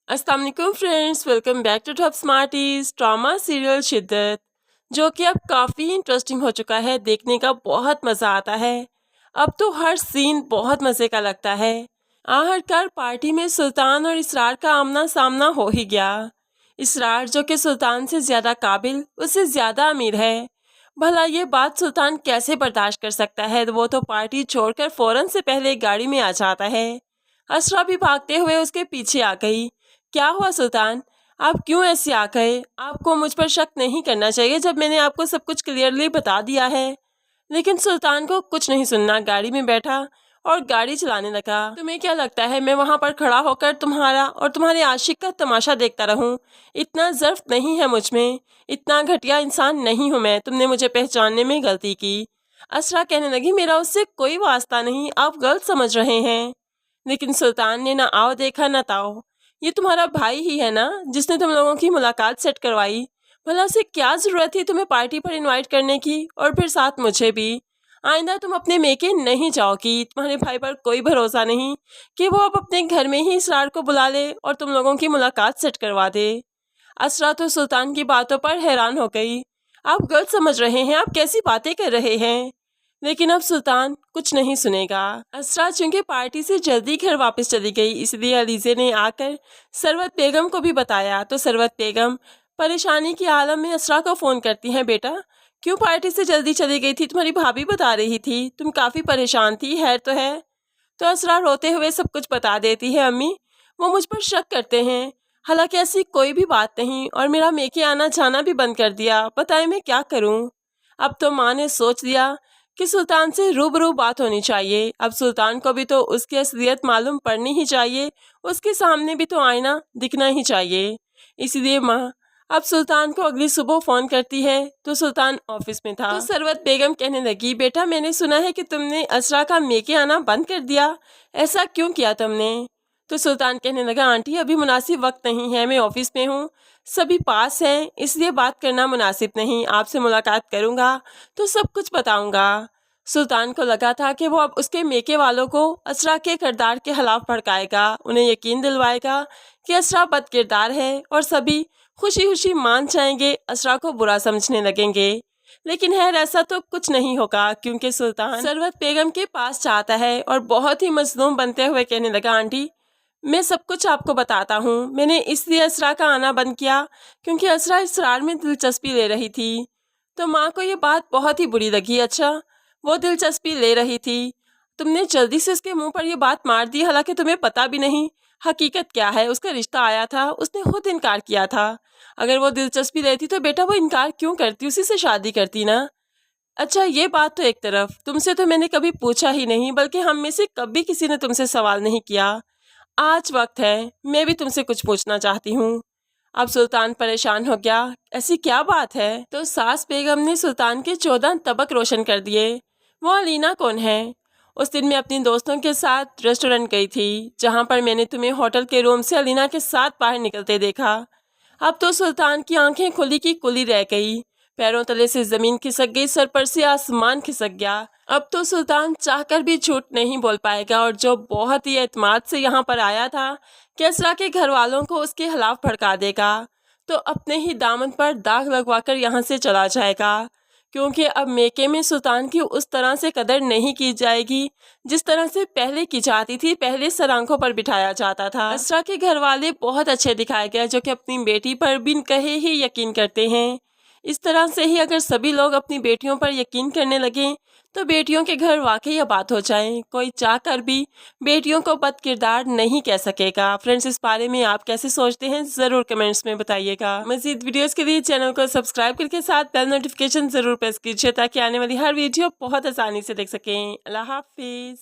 अस्सलाम वालेकुम friends, welcome back to top smarties. Drama serial Shiddat जो कि अब काफ़ी इंटरेस्टिंग हो चुका है, देखने का बहुत मज़ा आता है। अब तो हर सीन बहुत मज़े का लगता है। आखिरकार पार्टी में सुल्तान और इसरार का आमना सामना हो ही गया। इसरार जो कि सुल्तान से ज़्यादा काबिल, उससे ज़्यादा अमीर है। भला ये बात सुल्तान कैसे बर्दाश्त कर सकता है? वो तो पार्टी छोड़कर फ़ौरन से पहले गाड़ी में आ जाता है। असरा भी भागते हुए उसके पीछे आ गई। क्या हुआ सुल्तान, आप क्यों ऐसे आ गए? आपको मुझ पर शक नहीं करना चाहिए जब मैंने आपको सब कुछ क्लियरली बता दिया है। लेकिन सुल्तान को कुछ नहीं सुनना, गाड़ी में बैठा और गाड़ी चलाने लगा। तुम्हें क्या लगता है मैं वहां पर खड़ा होकर तुम्हारा और तुम्हारे आशिक का तमाशा देखता रहूं? इतना ज़र्फ नहीं है मुझ में, इतना घटिया इंसान नहीं हूं मैं। तुमने मुझे पहचानने में गलती की। असरा कहने लगी, मेरा उससे कोई वास्ता नहीं, आप गलत समझ रहे हैं। लेकिन सुल्तान ने ना आओ देखा ना ताओ। ये तुम्हारा भाई ही है ना जिसने तुम लोगों की मुलाकात सेट करवाई? भला से क्या जरूरत थी तुम्हें पार्टी पर इनवाइट करने की, और फिर साथ मुझे भी? आइंदा तुम अपने मेके नहीं जाओगी। तुम्हारे भाई पर कोई भरोसा नहीं कि वो अब अपने घर में ही इसरार को बुला ले और तुम लोगों की मुलाकात सेट करवा दे। असरा तो सुल्तान की बातों पर हैरान हो गई। आप गलत समझ रहे हैं, आप कैसी बातें कर रहे हैं? लेकिन अब सुल्तान कुछ नहीं सुनेगा। असरा चूंकि पार्टी से जल्दी घर वापस चली गई, इसलिए अलीज़े ने आकर सरवत बेगम को भी बताया। तो सरवत बेगम परेशानी की आलम में असरा को फ़ोन करती हैं, बेटा क्यों पार्टी से जल्दी चली गई थी? तुम्हारी भाभी बता रही थी तुम काफ़ी परेशान थी, है तो है? तो असरा रोते हुए सब कुछ बता देती है, अम्मी वो मुझ पर शक करते हैं, हालांकि ऐसी कोई भी बात नहीं, और मेरा मेके आना जाना भी बंद कर दिया। बताए मैं क्या करूं? अब तो माँ ने सोच लिया कि सुल्तान से रूबरू बात होनी चाहिए। अब सुल्तान को भी तो उसकी असलियत मालूम पड़नी ही चाहिए, उसके सामने भी तो आईना दिखना ही चाहिए। इसलिए माँ अब सुल्तान को अगली सुबह फ़ोन करती है। तो सुल्तान ऑफिस में था। तो सरवत बेगम कहने लगी, बेटा मैंने सुना है कि तुमने असरा का मेके आना बंद कर दिया, ऐसा क्यों किया तुमने? तो सुल्तान कहने लगा, आंटी अभी मुनासिब वक्त नहीं है, मैं ऑफिस में हूँ, सभी पास हैं, इसलिए बात करना मुनासिब नहीं। आपसे मुलाकात करूँगा तो सब कुछ बताऊँगा। सुल्तान को लगा था कि वो अब उसके मेके वालों को असरा के किरदार के खिलाफ भड़काएगा, उन्हें यकीन दिलवाएगा कि असरा बद किरदार है, और सभी खुशी खुशी मान जाएंगे, असरा को बुरा समझने लगेंगे। लेकिन खैर ऐसा तो कुछ नहीं होगा, क्योंकि सुल्तान सरवत बेगम के पास जाता है और बहुत ही मजलूम बनते हुए कहने लगा, आंटी मैं सब कुछ आपको बताता हूँ। मैंने इसलिए असरा का आना बंद किया क्योंकि असरा इसरार में दिलचस्पी ले रही थी। तो माँ को ये बात बहुत ही बुरी लगी। अच्छा वो दिलचस्पी ले रही थी, तुमने जल्दी से उसके मुंह पर ये बात मार दी, हालांकि तुम्हें पता भी नहीं हकीकत क्या है। उसका रिश्ता आया था, उसने खुद इनकार किया था। अगर वो दिलचस्पी लेती तो बेटा वो इनकार क्यों करती, उसी से शादी करती ना। अच्छा ये बात तो एक तरफ, तुमसे तो मैंने कभी पूछा ही नहीं, बल्कि हम में से कभी किसी ने तुमसे सवाल नहीं किया। आज वक्त है मैं भी तुमसे कुछ पूछना चाहती हूँ। अब सुल्तान परेशान हो गया, ऐसी क्या बात है? तो सास बेगम ने सुल्तान के 14 तबक रोशन कर दिए। वो अलीना कौन है? उस दिन मैं अपनी दोस्तों के साथ रेस्टोरेंट गई थी, जहाँ पर मैंने तुम्हें होटल के रूम से अलीना के साथ बाहर निकलते देखा। अब तो सुल्तान की आंखें खुली की कुली रह गई, पैरों तले से जमीन खिसक गई, सर पर से आसमान खिसक गया। अब तो सुल्तान चाहकर भी झूठ नहीं बोल पाएगा, और जो बहुत ही एतमाद से यहाँ पर आया था कि असरा के घर वालों को उसके खिलाफ भड़का देगा, तो अपने ही दामन पर दाग लगवाकर यहाँ से चला जाएगा। क्योंकि अब मेके में सुल्तान की उस तरह से कदर नहीं की जाएगी जिस तरह से पहले की जाती थी, पहले सर आंखों पर बिठाया जाता था। असरा के घर वाले बहुत अच्छे दिखाए गए, जो कि अपनी बेटी पर बिन कहे ही यकीन करते हैं। इस तरह से ही अगर सभी लोग अपनी बेटियों पर यकीन करने लगें तो बेटियों के घर वाकई आबाद हो जाएं। कोई चाहकर भी बेटियों को बद किरदार नहीं कह सकेगा। फ्रेंड्स इस बारे में आप कैसे सोचते हैं ज़रूर कमेंट्स में बताइएगा। मज़ीद वीडियोस के लिए चैनल को सब्सक्राइब करके साथ बेल नोटिफिकेशन ज़रूर प्रेस कीजिए, ताकि आने वाली हर वीडियो बहुत आसानी से देख सकें। अल्लाह हाफिज़।